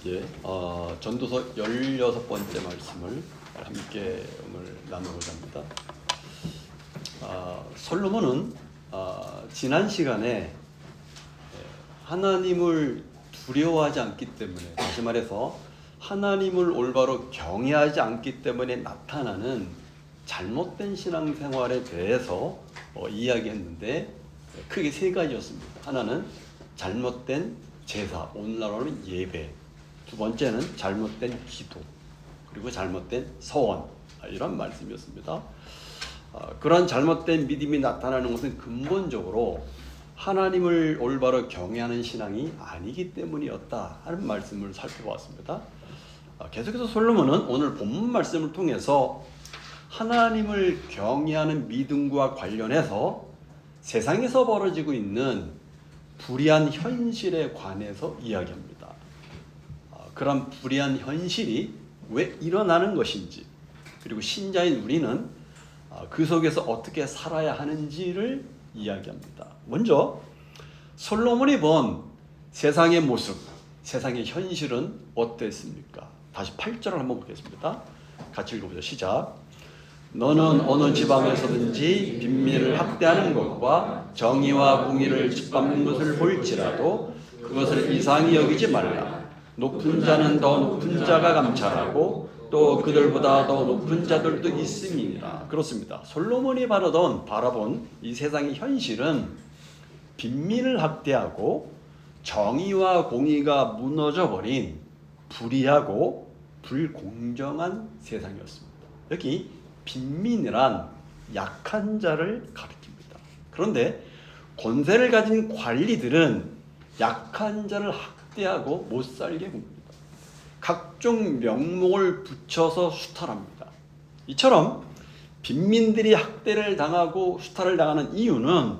예, 전도서 16번째 말씀을 함께 오늘 나누고자 합니다. 솔로몬은 지난 시간에 하나님을 두려워하지 않기 때문에, 다시 말해서 하나님을 올바로 경외하지 않기 때문에 나타나는 잘못된 신앙생활에 대해서 이야기했는데 크게 세 가지였습니다. 하나는 잘못된 제사, 오늘날로는 예배, 두 번째는 잘못된 기도, 그리고 잘못된 서원, 이런 말씀이었습니다. 그런 잘못된 믿음이 나타나는 것은 근본적으로 하나님을 올바로 경외하는 신앙이 아니기 때문이었다 하는 말씀을 살펴보았습니다. 계속해서 솔로몬은 오늘 본문 말씀을 통해서 하나님을 경외하는 믿음과 관련해서 세상에서 벌어지고 있는 불의한 현실에 관해서 이야기합니다. 그런 불의한 현실이 왜 일어나는 것인지, 그리고 신자인 우리는 그 속에서 어떻게 살아야 하는지를 이야기합니다. 먼저 솔로몬이 본 세상의 모습, 세상의 현실은 어땠습니까? 다시 8절을 한번 보겠습니다. 같이 읽어보죠. 시작. 너는 어느 지방에서든지 빈민을 학대하는 것과 정의와 공의를 짓밟는 것을 볼지라도 그것을 이상히 여기지 말라. 높은 자는 더 높은 자가 감찰하고 또 그들보다 더 높은 자들도 있음이니라. 그렇습니다. 솔로몬이 바라본 이 세상의 현실은 빈민을 학대하고 정의와 공의가 무너져버린 불의하고 불공정한 세상이었습니다. 여기 빈민이란 약한 자를 가리킵니다. 그런데 권세를 가진 관리들은 약한 자를 학대하고 못 살게 굽니다. 각종 명목을 붙여서 수탈합니다. 이처럼 빈민들이 학대를 당하고 수탈을 당하는 이유는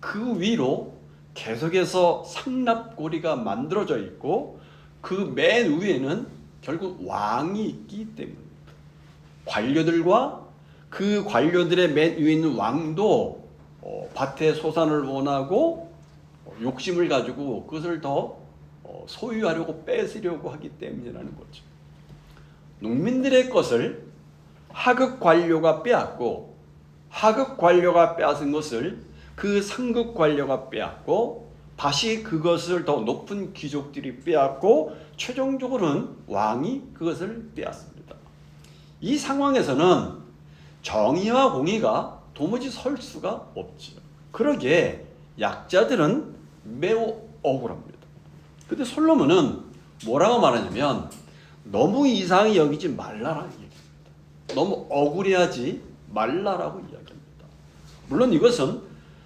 그 위로 계속해서 상납고리가 만들어져 있고 그 맨 위에는 결국 왕이 있기 때문입니다. 관료들과 그 관료들의 맨 위에 있는 왕도 밭의 소산을 원하고 욕심을 가지고 그것을 더 소유하려고 뺏으려고 하기 때문이라는 거죠. 농민들의 것을 하급 관료가 빼앗고 하급 관료가 빼앗은 것을 그 상급 관료가 빼앗고 다시 그것을 더 높은 귀족들이 빼앗고 최종적으로는 왕이 그것을 빼앗습니다. 이 상황에서는 정의와 공의가 도무지 설 수가 없죠. 그러기에 약자들은 매우 억울합니다. 근데 솔로몬은 뭐라고 말하냐면 너무 이상히 여기지 말라라는 얘기입니다. 너무 억울해하지 말라라고 이야기합니다. 물론 이것은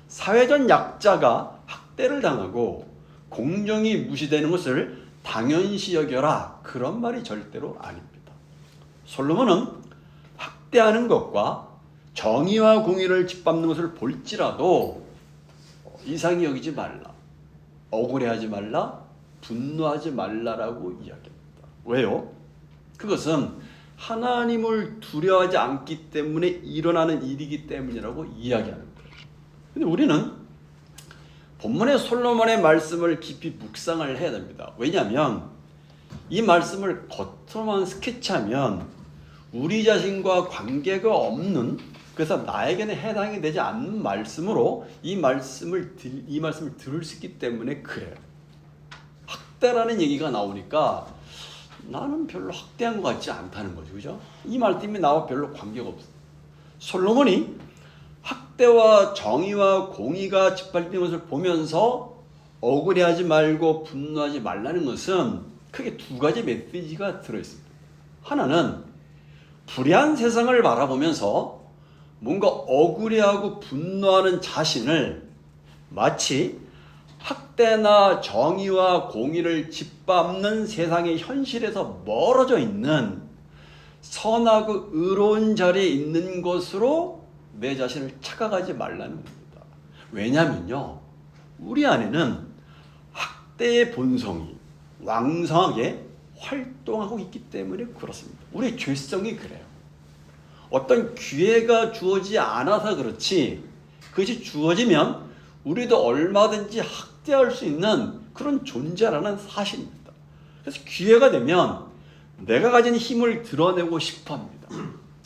사회적 약자가 학대를 당하고 공정이 무시되는 것을 당연시 여겨라, 그런 말이 절대로 아닙니다. 솔로몬은 학대하는 것과 정의와 공의를 짓밟는 것을 볼지라도 이상히 여기지 말라, 억울해하지 말라, 분노하지 말라라고 이야기합니다. 왜요? 그것은 하나님을 두려워하지 않기 때문에 일어나는 일이기 때문이라고 이야기하는 거예요. 근데 우리는 본문의 솔로몬의 말씀을 깊이 묵상을 해야 됩니다. 왜냐하면 이 말씀을 겉으로만 스케치하면 우리 자신과 관계가 없는, 그래서 나에게는 해당이 되지 않는 말씀으로 이 말씀을 들을 수 있기 때문에 그래요. 학대라는 얘기가 나오니까 나는 별로 학대한 것 같지 않다는 거죠. 그죠? 이 말씀이 나와 별로 관계가 없어요. 솔로몬이 학대와 정의와 공의가 짓밟히는 것을 보면서 억울해하지 말고 분노하지 말라는 것은 크게 두 가지 메시지가 들어있습니다. 하나는 불의한 세상을 바라보면서 뭔가 억울해하고 분노하는 자신을 마치 학대나 정의와 공의를 짓밟는 세상의 현실에서 멀어져 있는 선하고 의로운 자리에 있는 것으로 내 자신을 착각하지 말라는 겁니다. 왜냐면요, 우리 안에는 학대의 본성이 왕성하게 활동하고 있기 때문에 그렇습니다. 우리의 죄성이 그래요. 어떤 기회가 주어지지 않아서 그렇지, 그것이 주어지면 우리도 얼마든지 학대할 수 있는 그런 존재라는 사실입니다. 그래서 기회가 되면 내가 가진 힘을 드러내고 싶어 합니다.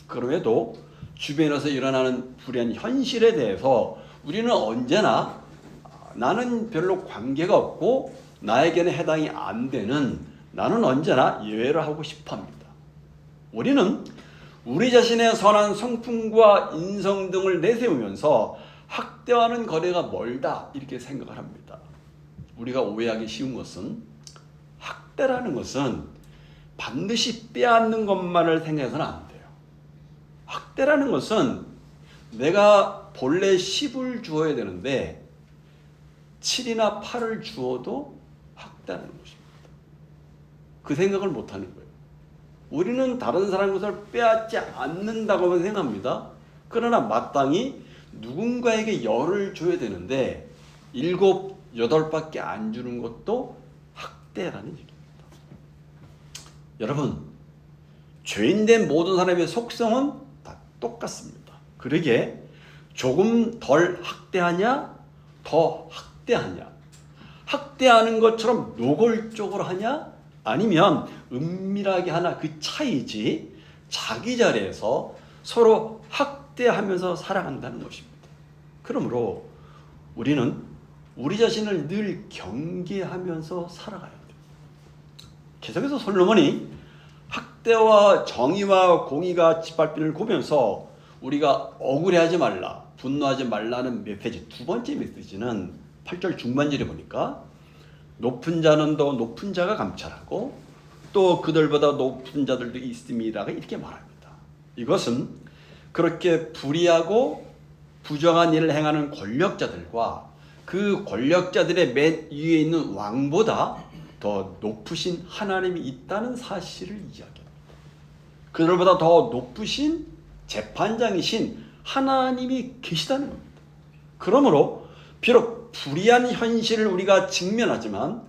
그럼에도 주변에서 일어나는 불의한 현실에 대해서 우리는 언제나 나는 별로 관계가 없고 나에게는 해당이 안 되는, 나는 언제나 예외를 하고 싶어 합니다. 우리는 우리 자신의 선한 성품과 인성 등을 내세우면서 학대와는 거리가 멀다 이렇게 생각을 합니다. 우리가 오해하기 쉬운 것은 학대라는 것은 반드시 빼앗는 것만을 생각해서는 안 돼요. 학대라는 것은 내가 본래 10을 주어야 되는데 7이나 8을 주어도 학대하는 것입니다. 그 생각을 못하는 거예요. 우리는 다른 사람 것을 빼앗지 않는다고만 생각합니다. 그러나 마땅히 누군가에게 10을 줘야 되는데 7, 8밖에 안 주는 것도 학대라는 얘기입니다. 여러분, 죄인된 모든 사람의 속성은 다 똑같습니다. 그러기에 조금 덜 학대하냐, 더 학대하냐, 학대하는 것처럼 노골적으로 하냐, 아니면 은밀하게 하나, 그 차이지 자기 자리에서 서로 학대하면서 살아간다는 것입니다. 그러므로 우리는 우리 자신을 늘 경계하면서 살아가야 돼요. 계속해서 솔로몬이 학대와 정의와 공의가 짓밟히는 보면서 우리가 억울해하지 말라, 분노하지 말라는 메시지, 두 번째 메시지는 8절 중반절에 보니까 높은 자는 더 높은 자가 감찰하고 또 그들보다 높은 자들도 있음이라 이렇게 말합니다. 이것은 그렇게 불의하고 부정한 일을 행하는 권력자들과 그 권력자들의 맨 위에 있는 왕보다 더 높으신 하나님이 있다는 사실을 이야기합니다. 그들보다 더 높으신 재판장이신 하나님이 계시다는 겁니다. 그러므로 비록 불의한 현실을 우리가 직면하지만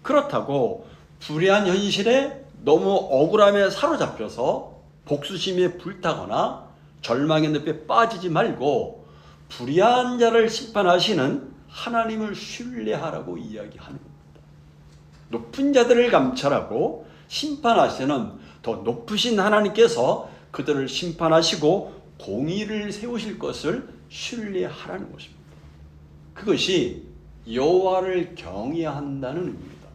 그렇다고 불의한 현실에 너무 억울함에 사로잡혀서 복수심에 불타거나 절망의 늪에 빠지지 말고 불의한 자를 심판하시는 하나님을 신뢰하라고 이야기하는 겁니다. 높은 자들을 감찰하고 심판하시는 더 높으신 하나님께서 그들을 심판하시고 공의를 세우실 것을 신뢰하라는 것입니다. 그것이 여호와를 경외한다는 의미입니다.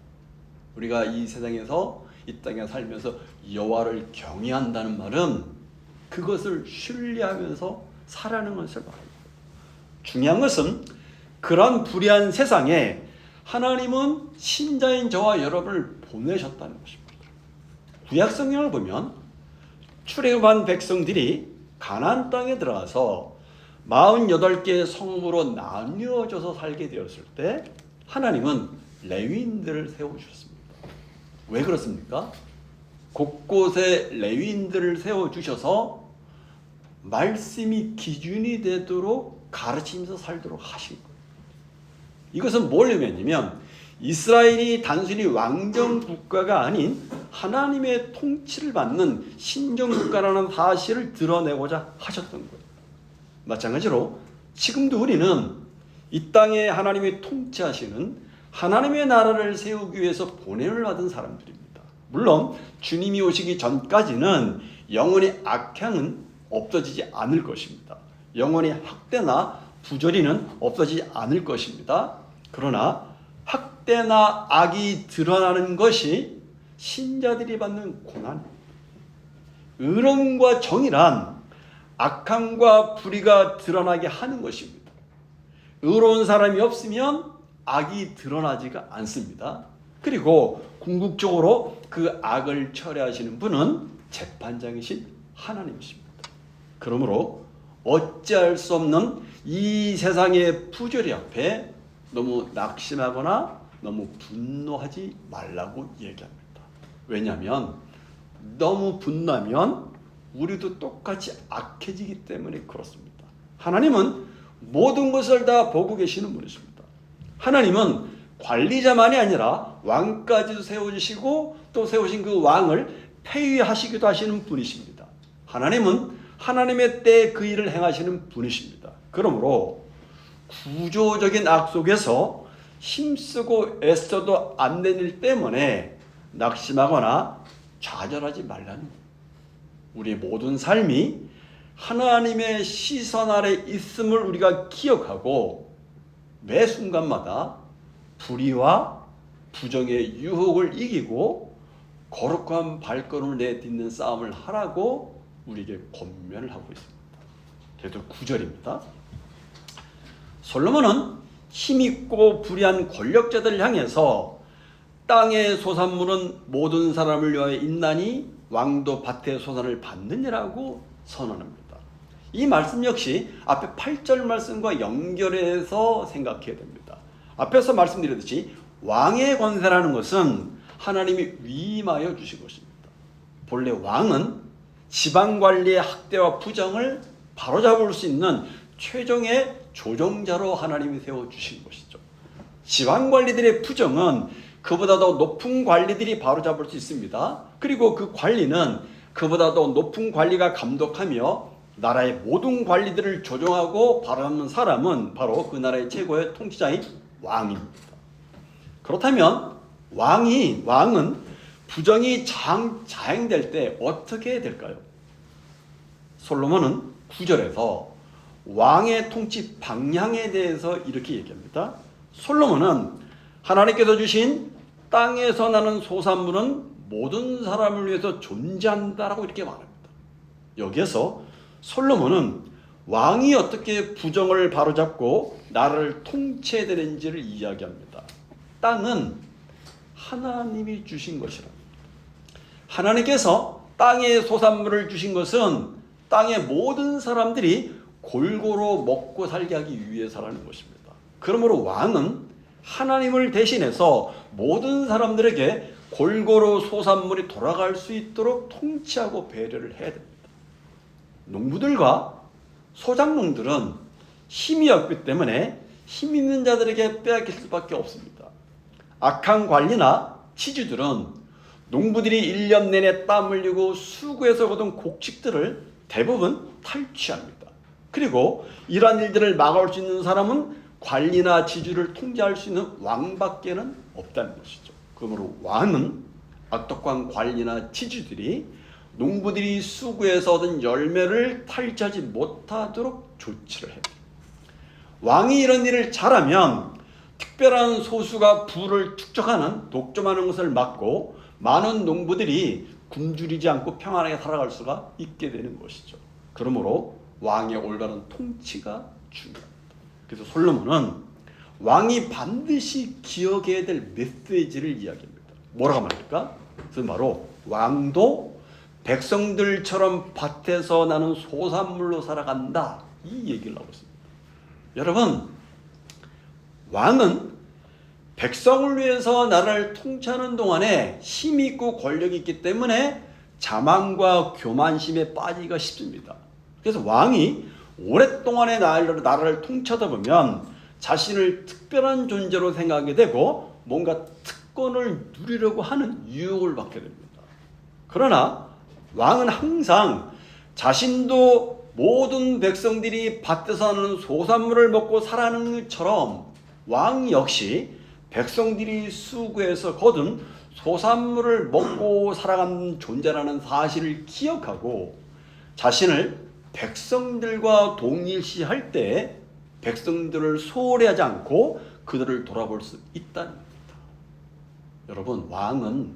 우리가 이 세상에서 이 땅에 살면서 여호와를 경외한다는 말은 그것을 신뢰하면서 살아가는 것을 말합니다. 중요한 것은 그런 불의한 세상에 하나님은 신자인 저와 여러분을 보내셨다는 것입니다. 구약 성경을 보면 출애굽한 백성들이 가나안 땅에 들어가서 48개의 성읍으로 나뉘어져서 살게 되었을 때 하나님은 레위인들을 세워주셨습니다. 왜 그렇습니까? 곳곳에 레위인들을 세워주셔서 말씀이 기준이 되도록 가르치면서 살도록 하신 거예요. 이것은 뭘 의미하냐면 이스라엘이 단순히 왕정 국가가 아닌 하나님의 통치를 받는 신정 국가라는 사실을 드러내고자 하셨던 거예요. 마찬가지로 지금도 우리는 이 땅에 하나님이 통치하시는 하나님의 나라를 세우기 위해서 보냄을 받은 사람들입니다. 물론 주님이 오시기 전까지는 영원히 악향은 없어지지 않을 것입니다. 영원히 학대나 부조리는 없어지지 않을 것입니다. 그러나 학대나 악이 드러나는 것이 신자들이 받는 고난입니다. 의로움과 정의란 악함과 불의가 드러나게 하는 것입니다. 의로운 사람이 없으면 악이 드러나지가 않습니다. 그리고 궁극적으로 그 악을 처리하시는 분은 재판장이신 하나님이십니다. 그러므로 어찌할 수 없는 이 세상의 부조리 앞에 너무 낙심하거나 너무 분노하지 말라고 얘기합니다. 왜냐하면 너무 분노하면 우리도 똑같이 악해지기 때문에 그렇습니다. 하나님은 모든 것을 다 보고 계시는 분이십니다. 하나님은 관리자만이 아니라 왕까지도 세워주시고 또 세우신 그 왕을 폐위하시기도 하시는 분이십니다. 하나님은 하나님의 때에 그 일을 행하시는 분이십니다. 그러므로 구조적인 악 속에서 힘쓰고 애써도 안 된 일 때문에 낙심하거나 좌절하지 말라는, 우리의 모든 삶이 하나님의 시선 아래 있음을 우리가 기억하고 매 순간마다 불의와 부정의 유혹을 이기고 거룩한 발걸음을 내딛는 싸움을 하라고 우리에게 권면을 하고 있습니다. 그래서 9절입니다. 솔로몬은 힘있고 불의한 권력자들을 향해서 땅의 소산물은 모든 사람을 위하여 있나니 왕도 밭의 소산을 받느니라고 선언합니다. 이 말씀 역시 앞에 8절 말씀과 연결해서 생각해야 됩니다. 앞에서 말씀드렸듯이 왕의 권세라는 것은 하나님이 위임하여 주신 것입니다. 본래 왕은 지방관리의 학대와 부정을 바로잡을 수 있는 최종의 조정자로 하나님이 세워주신 것이죠. 지방관리들의 부정은 그보다 더 높은 관리들이 바로잡을 수 있습니다. 그리고 그 관리는 그보다 더 높은 관리가 감독하며 나라의 모든 관리들을 조정하고 바라보는 사람은 바로 그 나라의 최고의 통치자인 왕입니다. 그렇다면 왕은 부정이 자행될 때 어떻게 될까요? 솔로몬은 9절에서 왕의 통치 방향에 대해서 이렇게 얘기합니다. 솔로몬은 하나님께서 주신 땅에서 나는 소산물은 모든 사람을 위해서 존재한다라고 이렇게 말합니다. 여기에서 솔로몬은 왕이 어떻게 부정을 바로잡고 나라를 통치해야 되는지를 이야기합니다. 땅은 하나님이 주신 것이랍니다. 하나님께서 땅의 소산물을 주신 것은 땅의 모든 사람들이 골고루 먹고 살게 하기 위해서라는 것입니다. 그러므로 왕은 하나님을 대신해서 모든 사람들에게 골고루 소산물이 돌아갈 수 있도록 통치하고 배려를 해야 됩니다. 농부들과 소작농들은 힘이 없기 때문에 힘 있는 자들에게 빼앗길 수밖에 없습니다. 악한 관리나 치주들은 농부들이 1년 내내 땀 흘리고 수고해서 거둔 곡식들을 대부분 탈취합니다. 그리고 이러한 일들을 막을 수 있는 사람은 관리나 지주를 통제할 수 있는 왕밖에는 없다는 것이죠. 그러므로 왕은 악독한 관리나 지주들이 농부들이 수고해서 얻은 열매를 탈취하지 못하도록 조치를 해요. 왕이 이런 일을 잘하면 특별한 소수가 부를 축적하는 독점하는 것을 막고 많은 농부들이 굶주리지 않고 평안하게 살아갈 수가 있게 되는 것이죠. 그러므로 왕의 올바른 통치가 중요합니다. 그래서 솔로몬은 왕이 반드시 기억해야 될 메시지를 이야기합니다. 뭐라고 말합니까? 그것은 바로 왕도 백성들처럼 밭에서 나는 소산물로 살아간다, 이 얘기를 하고 있습니다. 여러분, 왕은 백성을 위해서 나라를 통치하는 동안에 힘이 있고 권력이 있기 때문에 자만과 교만심에 빠지기가 쉽습니다. 그래서 왕이 오랫동안의 나라를 통치하다 보면 자신을 특별한 존재로 생각하게 되고 뭔가 특권을 누리려고 하는 유혹을 받게 됩니다. 그러나 왕은 항상 자신도 모든 백성들이 밭에서 나는 소산물을 먹고 살아가는 것처럼 왕 역시 백성들이 수고해서 거둔 소산물을 먹고 살아가는 존재라는 사실을 기억하고 자신을 백성들과 동일시할 때 백성들을 소홀히 하지 않고 그들을 돌아볼 수 있다는 겁니다. 여러분, 왕은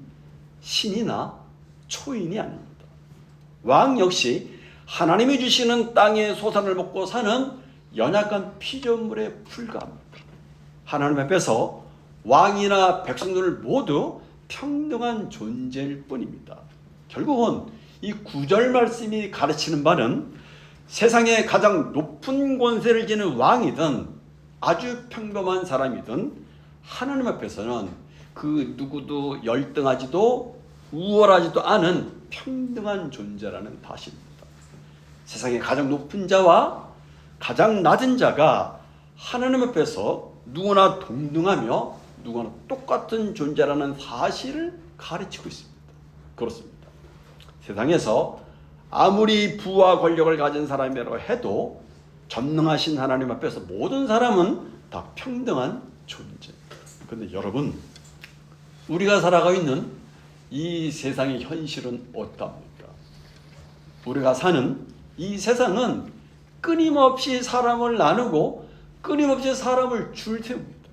신이나 초인이 아닙니다. 왕 역시 하나님이 주시는 땅의 소산을 먹고 사는 연약한 피조물에 불과합니다. 하나님 앞에서 왕이나 백성들 모두 평등한 존재일 뿐입니다. 결국은 이 9절 말씀이 가르치는 바는 세상에 가장 높은 권세를 지닌 왕이든 아주 평범한 사람이든 하나님 앞에서는 그 누구도 열등하지도 우월하지도 않은 평등한 존재라는 사실입니다. 세상에 가장 높은 자와 가장 낮은 자가 하나님 앞에서 누구나 동등하며 누구나 똑같은 존재라는 사실을 가르치고 있습니다. 그렇습니다. 세상에서 아무리 부와 권력을 가진 사람이라고 해도 전능하신 하나님 앞에서 모든 사람은 다 평등한 존재. 그런데 여러분, 우리가 살아가고 있는 이 세상의 현실은 어떠합니까? 우리가 사는 이 세상은 끊임없이 사람을 나누고 끊임없이 사람을 줄태웁니다.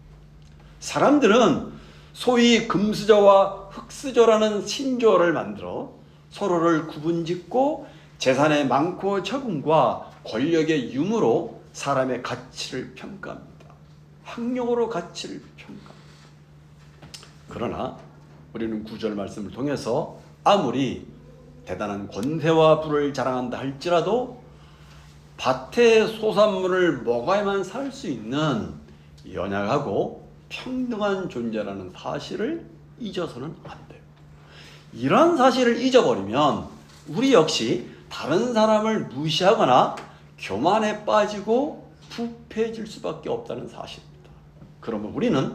사람들은 소위 금수저와 흑수저라는 신조어를 만들어 서로를 구분짓고 재산의 많고 적음과 권력의 유무로 사람의 가치를 평가합니다. 학력으로 가치를 평가합니다. 그러나 우리는 구절 말씀을 통해서 아무리 대단한 권세와 부를 자랑한다 할지라도 밭의 소산물을 먹어야만 살 수 있는 연약하고 평등한 존재라는 사실을 잊어서는 안 돼요. 이런 사실을 잊어버리면 우리 역시 다른 사람을 무시하거나 교만에 빠지고 부패해질 수밖에 없다는 사실입니다. 그러면 우리는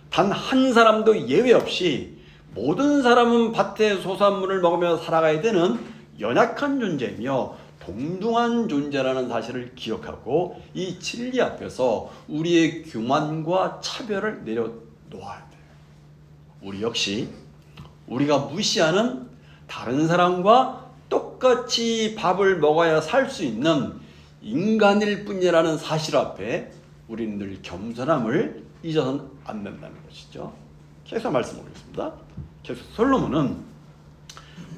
단 한 사람도 예외 없이 모든 사람은 밭의 소산물을 먹으며 살아가야 되는 연약한 존재이며 동등한 존재라는 사실을 기억하고 이 진리 앞에서 우리의 교만과 차별을 내려놓아야 돼요. 우리 역시 우리가 무시하는 다른 사람과 똑같이 밥을 먹어야 살 수 있는 인간일 뿐이라는 사실 앞에 우리는 늘 겸손함을 잊어서는 안 된다는 것이죠. 계속 말씀드리겠습니다. 계속 솔로몬은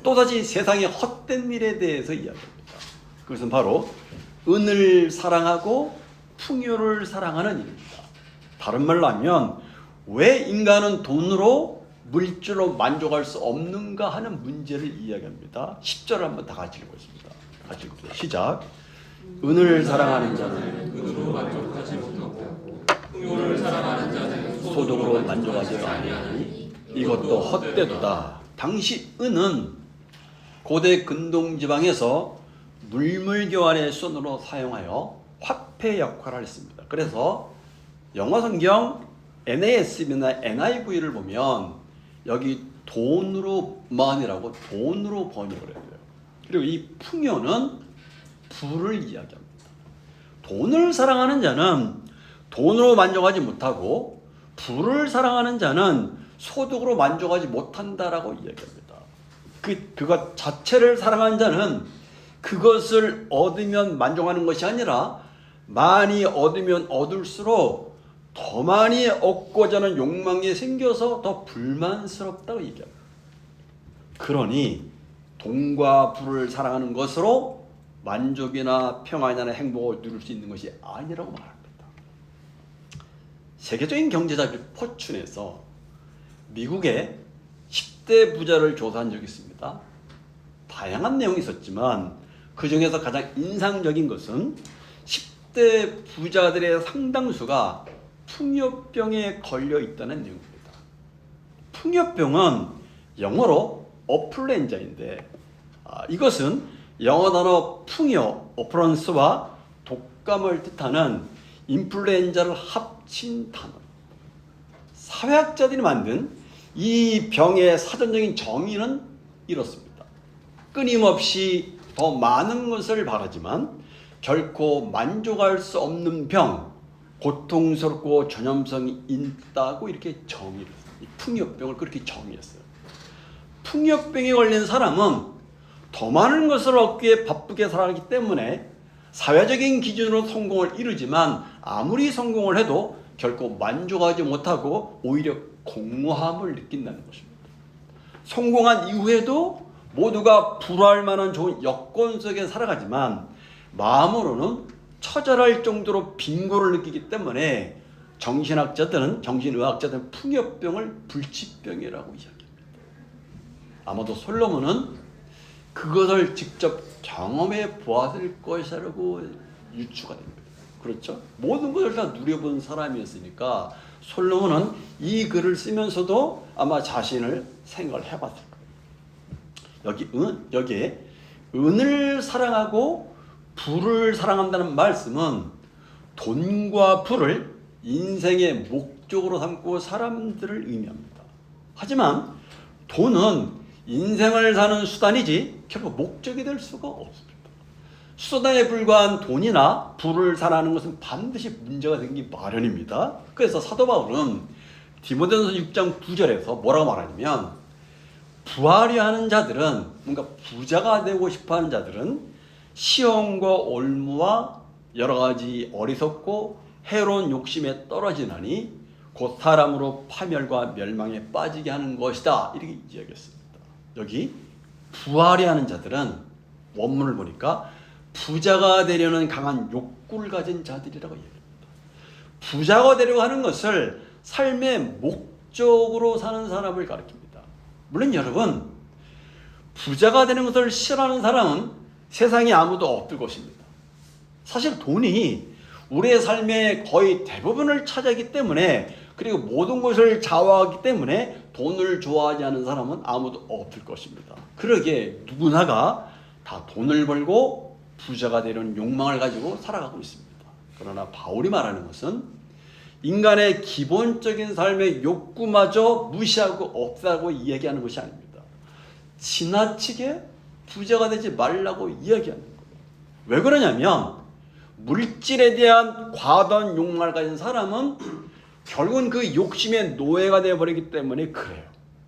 또다시 세상의 헛된 일에 대해서 이야기합니다. 그것은 바로 은을 사랑하고 풍요를 사랑하는 일입니다. 다른 말로 하면 왜 인간은 돈으로 물질로 만족할 수 없는가 하는 문제를 이야기합니다. 10절을 한번 다 같이 읽겠습니다. 같이 읽습니다. 시작. 은을 사랑하는 자는 은으로 만족하지 못하고 풍요를 사랑하는 자는 소득으로 만족하지 아니하니 이것도 헛되도다. 당시 은은 고대 근동 지방에서 물물 교환의 수단으로 사용하여 화폐 역할을 했습니다. 그래서 영어 성경 NASB나 NIV를 보면 여기 돈으로만이라고 돈으로 번역을 해요. 그리고 이 풍요는 부를 이야기합니다. 돈을 사랑하는 자는 돈으로 만족하지 못하고 부를 사랑하는 자는 소득으로 만족하지 못한다라고 이야기합니다. 그것 자체를 사랑하는 자는 그것을 얻으면 만족하는 것이 아니라 많이 얻으면 얻을수록 더 많이 얻고자 하는 욕망이 생겨서 더 불만스럽다고 얘기합니다. 그러니 돈과 부를 사랑하는 것으로 만족이나 평안이나 행복을 누릴 수 있는 것이 아니라고 말합니다. 세계적인 경제잡지 포춘에서 미국의 10대 부자를 조사한 적이 있습니다. 다양한 내용이 있었지만 그 중에서 가장 인상적인 것은 10대 부자들의 상당수가 풍요병에 걸려 있다는 내용입니다. 풍요병은 영어로 어플렌자인데 이것은 영어 단어 풍요, 오퍼런스와 독감을 뜻하는 인플루엔자를 합친 단어입니다. 사회학자들이 만든 이 병의 사전적인 정의는 이렇습니다. 끊임없이 더 많은 것을 바라지만 결코 만족할 수 없는 병, 고통스럽고 전염성이 있다고 이렇게 정의를 했어요. 풍요병을 그렇게 정의했어요. 풍요병에 걸린 사람은 더 많은 것을 얻기 위해 바쁘게 살아가기 때문에 사회적인 기준으로 성공을 이루지만 아무리 성공을 해도 결코 만족하지 못하고 오히려 공허함을 느낀다는 것입니다. 성공한 이후에도 모두가 불화할 만한 좋은 여건 속에 살아가지만 마음으로는 처절할 정도로 빈곤을 느끼기 때문에 정신학자들은 정신의학자들은 풍요병을 불치병이라고 이야기합니다. 아마도 솔로몬은 그것을 직접 경험해 보았을 것이라고 유추가 됩니다. 그렇죠? 모든 것을 다 누려본 사람이었으니까 솔로몬은 이 글을 쓰면서도 아마 자신을 생각을 해봤을 거예요. 여기에 은을 사랑하고 부를 사랑한다는 말씀은 돈과 부를 인생의 목적으로 삼고 사람들을 의미합니다. 하지만 돈은 인생을 사는 수단이지 결국 목적이 될 수가 없습니다. 수단에 불과한 돈이나 부를 사랑하는 것은 반드시 문제가 생기기 마련입니다. 그래서 사도 바울은 디모데전서 6장 9절에서 뭐라고 말하냐면 부하려 하는 자들은, 뭔가 부자가 되고 싶어하는 자들은 시험과 올무와 여러 가지 어리석고 해로운 욕심에 떨어지나니 곧 사람으로 파멸과 멸망에 빠지게 하는 것이다, 이렇게 이야기했습니다. 여기 부하려 하는 자들은 원문을 보니까 부자가 되려는 강한 욕구를 가진 자들이라고 얘기합니다. 부자가 되려고 하는 것을 삶의 목적으로 사는 사람을 가리킵니다. 물론 여러분, 부자가 되는 것을 싫어하는 사람은 세상에 아무도 없을 것입니다. 사실 돈이 우리의 삶의 거의 대부분을 차지하기 때문에, 그리고 모든 것을 좌우하기 때문에 돈을 좋아하지 않는 사람은 아무도 없을 것입니다. 그러기에 누구나가 다 돈을 벌고 부자가 되려는 욕망을 가지고 살아가고 있습니다. 그러나 바울이 말하는 것은 인간의 기본적인 삶의 욕구마저 무시하고 없애고 이야기하는 것이 아닙니다. 지나치게 부자가 되지 말라고 이야기하는 거예요. 왜 그러냐면 물질에 대한 과도한 욕망을 가진 사람은 결국은 그 욕심의 노예가 되어버리기 때문에 그래요.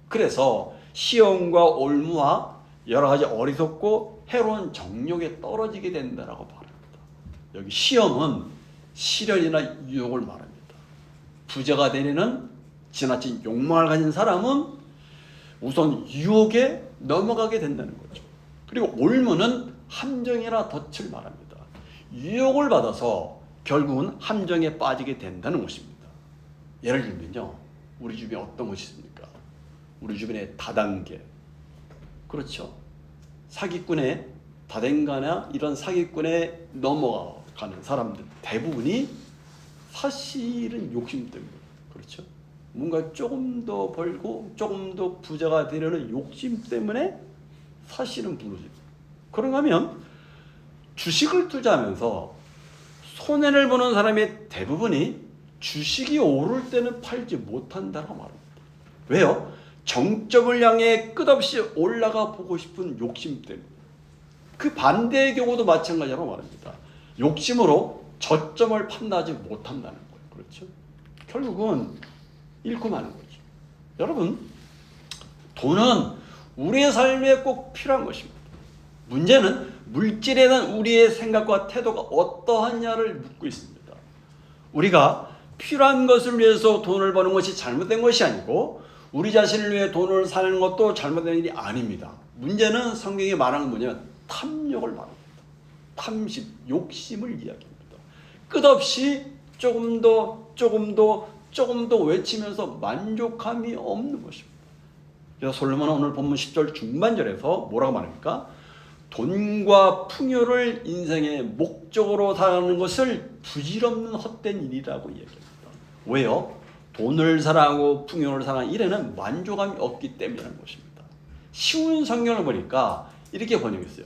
그래서 시험과 올무와 여러 가지 어리석고 해로운 정욕에 떨어지게 된다라고 말합니다. 여기 시험은 시련이나 유혹을 말합니다. 부자가 되려는 지나친 욕망을 가진 사람은 우선 유혹에 넘어가게 된다는 거죠. 그리고 올무는 함정이나 덫을 말합니다. 유혹을 받아서 결국은 함정에 빠지게 된다는 것입니다. 예를 들면요, 우리 주변에 어떤 것이 있습니까? 우리 주변에 다단계, 그렇죠? 사기꾼의 다단계나 이런 사기꾼에 넘어가는 사람들 대부분이 사실은 욕심 때문에, 그렇죠? 뭔가 조금 더 벌고 조금 더 부자가 되려는 욕심 때문에 사실은 무너집니다. 그런가 하면 주식을 투자하면서 손해를 보는 사람의 대부분이 주식이 오를 때는 팔지 못한다고 말합니다. 왜요? 정점을 향해 끝없이 올라가 보고 싶은 욕심 때문에. 그 반대의 경우도 마찬가지라고 말합니다. 욕심으로 저점을 판단하지 못한다는 거예요. 그렇죠? 결국은 잃고 마는 거죠. 여러분, 돈은 우리의 삶에 꼭 필요한 것입니다. 문제는 물질에 대한 우리의 생각과 태도가 어떠하냐를 묻고 있습니다. 우리가 필요한 것을 위해서 돈을 버는 것이 잘못된 것이 아니고 우리 자신을 위해 돈을 사는 것도 잘못된 일이 아닙니다. 문제는 성경이 말하는 뭐냐면 탐욕을 말합니다. 탐심, 욕심을 이야기합니다. 끝없이 조금 더 외치면서 만족함이 없는 것입니다. 그래서 솔로몬은 오늘 본문 10절 중반절에서 뭐라고 말합니까? 돈과 풍요를 인생의 목적으로 살아가는 것을 부질없는 헛된 일이라고 이야기합니다. 왜요? 돈을 사랑하고 풍요를 사랑하는 일에는 만족감이 없기 때문이라는 것입니다. 쉬운 성경을 보니까 이렇게 번역했어요.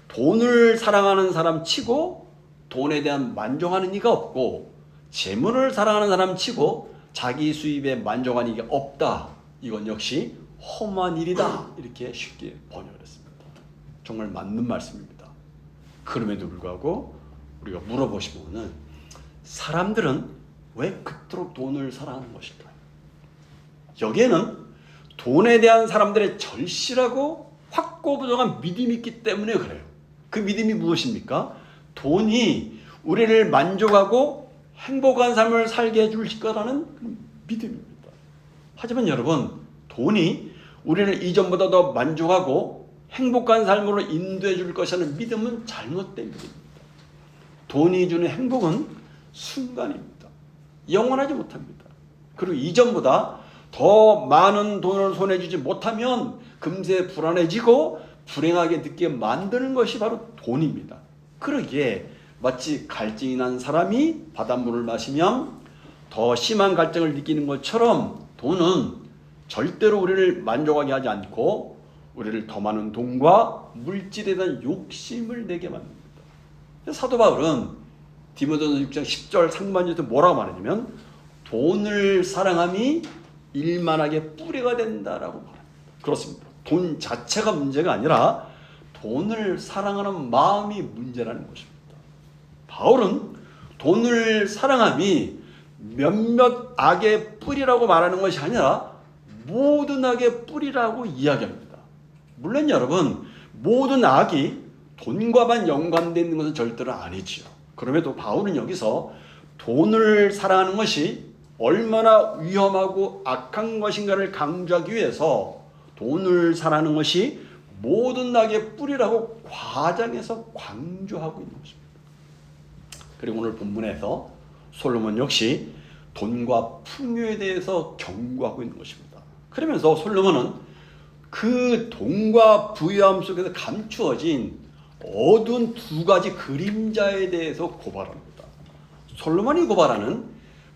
돈을 사랑하는 사람 치고 돈에 대한 만족하는 이가 없고, 재물을 사랑하는 사람 치고 자기 수입에 만족하는 이가 없다. 이건 역시 험한 일이다. 이렇게 쉽게 번역을 했습니다. 정말 맞는 말씀입니다. 그럼에도 불구하고 우리가 물어보시면은 사람들은 왜 그토록 돈을 사랑하는 것일까요? 여기에는 돈에 대한 사람들의 절실하고 확고부동한 믿음이 있기 때문에 그래요. 그 믿음이 무엇입니까? 돈이 우리를 만족하고 행복한 삶을 살게 해줄 거라는 믿음입니다. 하지만 여러분, 돈이 우리를 이전보다 더 만족하고 행복한 삶으로 인도해 줄 것이라는 믿음은 잘못된 믿음입니다. 돈이 주는 행복은 순간입니다. 영원하지 못합니다. 그리고 이전보다 더 많은 돈을 손에 쥐지 못하면 금세 불안해지고 불행하게 느끼게 만드는 것이 바로 돈입니다. 그러기에 마치 갈증이 난 사람이 바닷물을 마시면 더 심한 갈증을 느끼는 것처럼 돈은 절대로 우리를 만족하게 하지 않고 우리를 더 많은 돈과 물질에 대한 욕심을 내게 만듭니다. 사도 바울은 디모데전서 6장 10절 상반절에서 뭐라고 말하냐면 돈을 사랑함이 일만하게 뿌리가 된다라고 말합니다. 그렇습니다. 돈 자체가 문제가 아니라 돈을 사랑하는 마음이 문제라는 것입니다. 바울은 돈을 사랑함이 몇몇 악의 뿌리라고 말하는 것이 아니라 모든 악의 뿌리라고 이야기합니다. 물론 여러분 모든 악이 돈과만 연관되어 있는 것은 절대로 아니지요. 그럼에도 바울은 여기서 돈을 사랑하는 것이 얼마나 위험하고 악한 것인가를 강조하기 위해서 돈을 사랑하는 것이 모든 악의 뿌리라고 과장해서 강조하고 있는 것입니다. 그리고 오늘 본문에서 솔로몬 역시 돈과 풍요에 대해서 경고하고 있는 것입니다. 그러면서 솔로몬은 그 돈과 부유함 속에서 감추어진 어두운 두 가지 그림자에 대해서 고발합니다. 솔로몬이 고발하는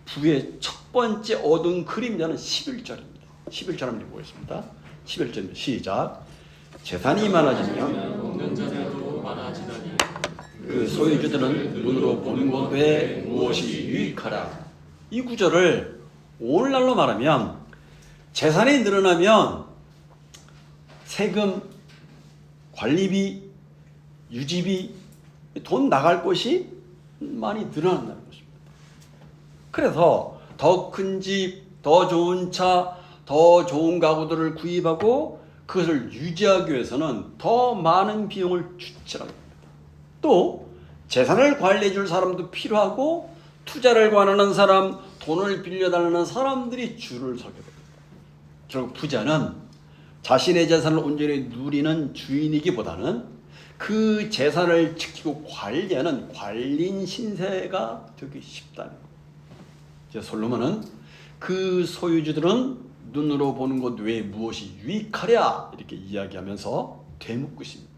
부의 첫 번째 어두운 그림자는 11절입니다. 11절 한번 읽어보겠습니다. 11절입니다. 시작. 재산이 많아지면 먹는 자들도 많아지다니 그 소유주들은 눈으로 보는 것에 무엇이 유익하라. 이 구절을 오늘날로 말하면 재산이 늘어나면 세금, 관리비, 유지비, 돈 나갈 곳이 많이 늘어난다는 것입니다. 그래서 더 큰 집, 더 좋은 차, 더 좋은 가구들을 구입하고 그것을 유지하기 위해서는 더 많은 비용을 지출하게 됩니다. 또 재산을 관리해 줄 사람도 필요하고 투자를 권하는 사람, 돈을 빌려달라는 사람들이 줄을 서게 됩니다. 결국 부자는 자신의 재산을 온전히 누리는 주인이기보다는 그 재산을 지키고 관리하는 관리인 신세가 되기 쉽다는 거예요. 솔로몬은 그 소유주들은 눈으로 보는 것 외에 무엇이 유익하랴 이렇게 이야기하면서 되묻고 있습니다.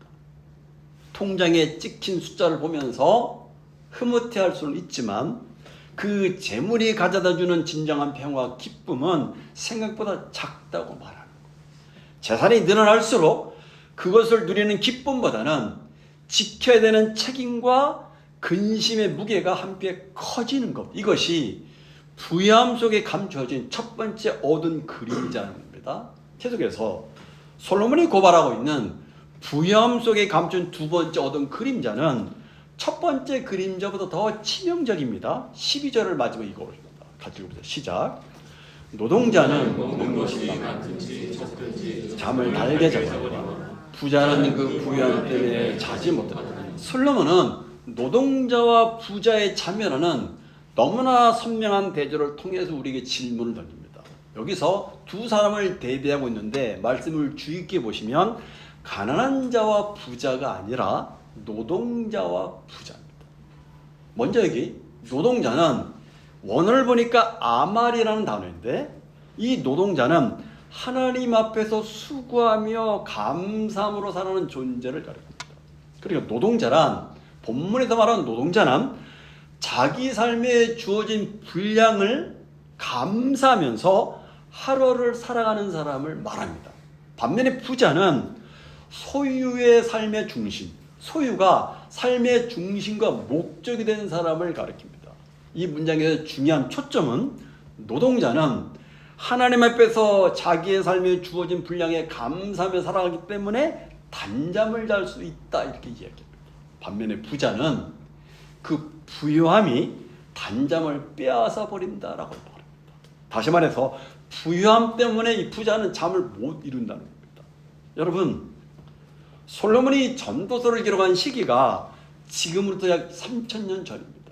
통장에 찍힌 숫자를 보면서 흐뭇해할 수는 있지만 그 재물이 가져다주는 진정한 평화와 기쁨은 생각보다 작다고 말하는 거예요. 재산이 늘어날수록 그것을 누리는 기쁨보다는 지켜야 되는 책임과 근심의 무게가 함께 커지는 것, 이것이 부유함 속에 감춰진 첫 번째 어두운 그림자입니다. 계속해서 솔로몬이 고발하고 있는 부유함 속에 감춘 두 번째 어두운 그림자는 첫 번째 그림자보다 더 치명적입니다. 12절을 마지막에 읽어보겠습니다. 같이 읽어보세요. 시작. 노동자는 먹는 것이 많든지 적든지 잠을 달게 자거니와 부자는 그 부유함 때문에 자지 못한다. 솔로몬은 노동자와 부자의 자멸하는 너무나 선명한 대조를 통해서 우리에게 질문을 던집니다. 여기서 두 사람을 대비하고 있는데 말씀을 주의 깊게 보시면 가난한 자와 부자가 아니라 노동자와 부자입니다. 먼저 여기 노동자는 원어를 보니까 아말이라는 단어인데 이 노동자는 하나님 앞에서 수고하며 감사함으로 살아가는 존재를 가리킵니다. 그리고 노동자란 본문에서 말하는 노동자는 자기 삶에 주어진 분량을 감사하면서 하루를 살아가는 사람을 말합니다. 반면에 부자는 소유의 삶의 중심, 소유가 삶의 중심과 목적이 된 사람을 가리킵니다. 이 문장에서 중요한 초점은 노동자는 하나님 앞에서 자기의 삶에 주어진 분량에 감사하며 살아가기 때문에 단잠을 잘 수 있다 이렇게 이야기합니다. 반면에 부자는 그 부유함이 단잠을 빼앗아 버린다라고 말합니다. 다시 말해서 부유함 때문에 이 부자는 잠을 못 이룬다는 겁니다. 여러분, 솔로몬이 전도서를 기록한 시기가 지금으로부터 약 3000년 전입니다.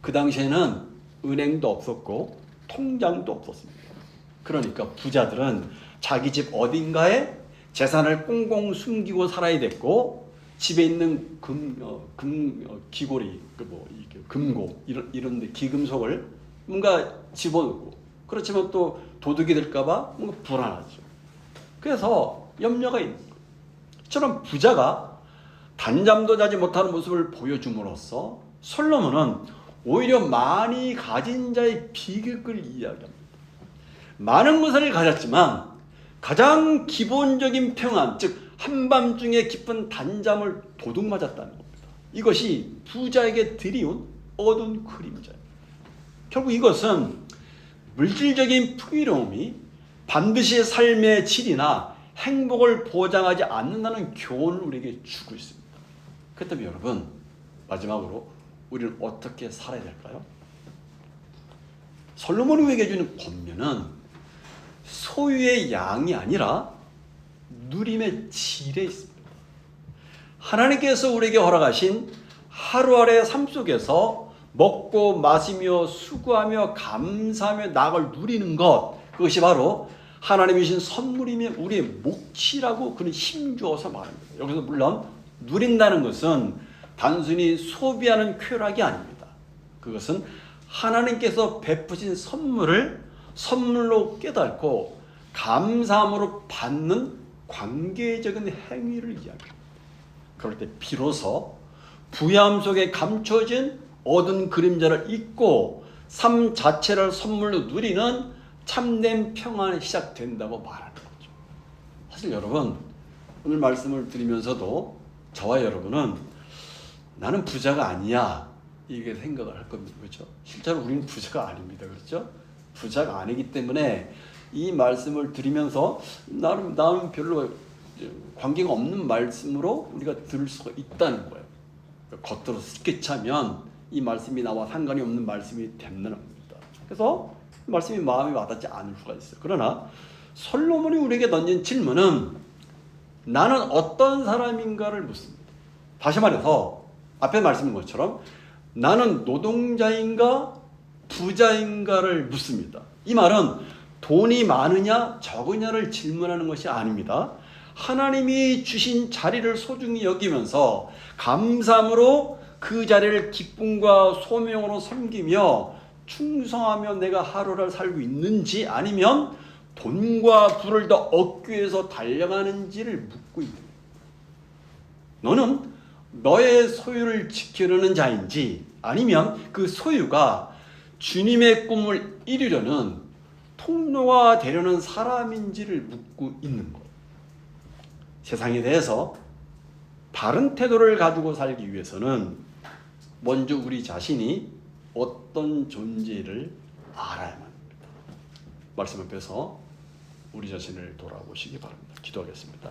그 당시에는 은행도 없었고 통장도 없었습니다. 그러니까 부자들은 자기 집 어딘가에 재산을 꽁꽁 숨기고 살아야 됐고 집에 있는 귀고리, 금고 이런 데 기금속을 뭔가 집어넣고 그렇지만 또 도둑이 될까봐 뭔가 불안하죠. 그래서 염려가 있는 거예요. 저런 부자가 단잠도 자지 못하는 모습을 보여줌으로써 솔로몬은 오히려 많이 가진 자의 비극을 이야기합니다. 많은 것을 가졌지만 가장 기본적인 평안, 즉 한밤중에 깊은 단잠을 도둑맞았다는 겁니다. 이것이 부자에게 드리운 어두운 그림자입니다. 결국 이것은 물질적인 풍요로움이 반드시 삶의 질이나 행복을 보장하지 않는다는 교훈을 우리에게 주고 있습니다. 그렇다면 여러분, 마지막으로 우리는 어떻게 살아야 될까요? 솔로몬이 우리에게 주는 권면은 소유의 양이 아니라 누림의 질에 있습니다. 하나님께서 우리에게 허락하신 하루하루의 삶 속에서 먹고 마시며 수고하며 감사하며 나아갈 누리는 것, 그것이 바로 하나님이 주신 선물이며 우리의 몫이라고 그는 힘주어서 말합니다. 여기서 물론 누린다는 것은 단순히 소비하는 쾌락이 아닙니다. 그것은 하나님께서 베푸신 선물을 선물로 깨닫고 감사함으로 받는 관계적인 행위를 이야기합니다. 그럴 때 비로소 부유함 속에 감춰진 어두운 그림자를 잊고 삶 자체를 선물로 누리는 참된 평안이 시작된다고 말하는 거죠. 사실 여러분, 오늘 말씀을 드리면서도 저와 여러분은 나는 부자가 아니야 이게 생각을 할 겁니다. 그렇죠? 실제로 우리는 부자가 아닙니다. 그렇죠? 부자가 아니기 때문에 이 말씀을 드리면서 나는 별로 관계가 없는 말씀으로 우리가 들을 수가 있다는 거예요. 겉으로 쉽게 차면 이 말씀이 나와 상관이 없는 말씀이 되는 겁니다. 그래서 말씀이 마음에 와닿지 않을 수가 있어요. 그러나 솔로몬이 우리에게 던진 질문은 나는 어떤 사람인가를 묻습니다. 다시 말해서 앞에 말씀인 것처럼 나는 노동자인가 부자인가를 묻습니다. 이 말은 돈이 많으냐 적으냐를 질문하는 것이 아닙니다. 하나님이 주신 자리를 소중히 여기면서 감사함으로 그 자리를 기쁨과 소명으로 섬기며 충성하며 내가 하루를 살고 있는지 아니면 돈과 부를 더 얻기 위해서 달려가는지를 묻고 있는 거예요. 너는 너의 소유를 지키려는 자인지 아니면 그 소유가 주님의 꿈을 이루려는 통로가 되려는 사람인지를 묻고 있는 거예요. 세상에 대해서 바른 태도를 가지고 살기 위해서는 먼저 우리 자신이 어떤 존재를 알아야만 합니다. 말씀 앞에서 우리 자신을 돌아보시기 바랍니다. 기도하겠습니다.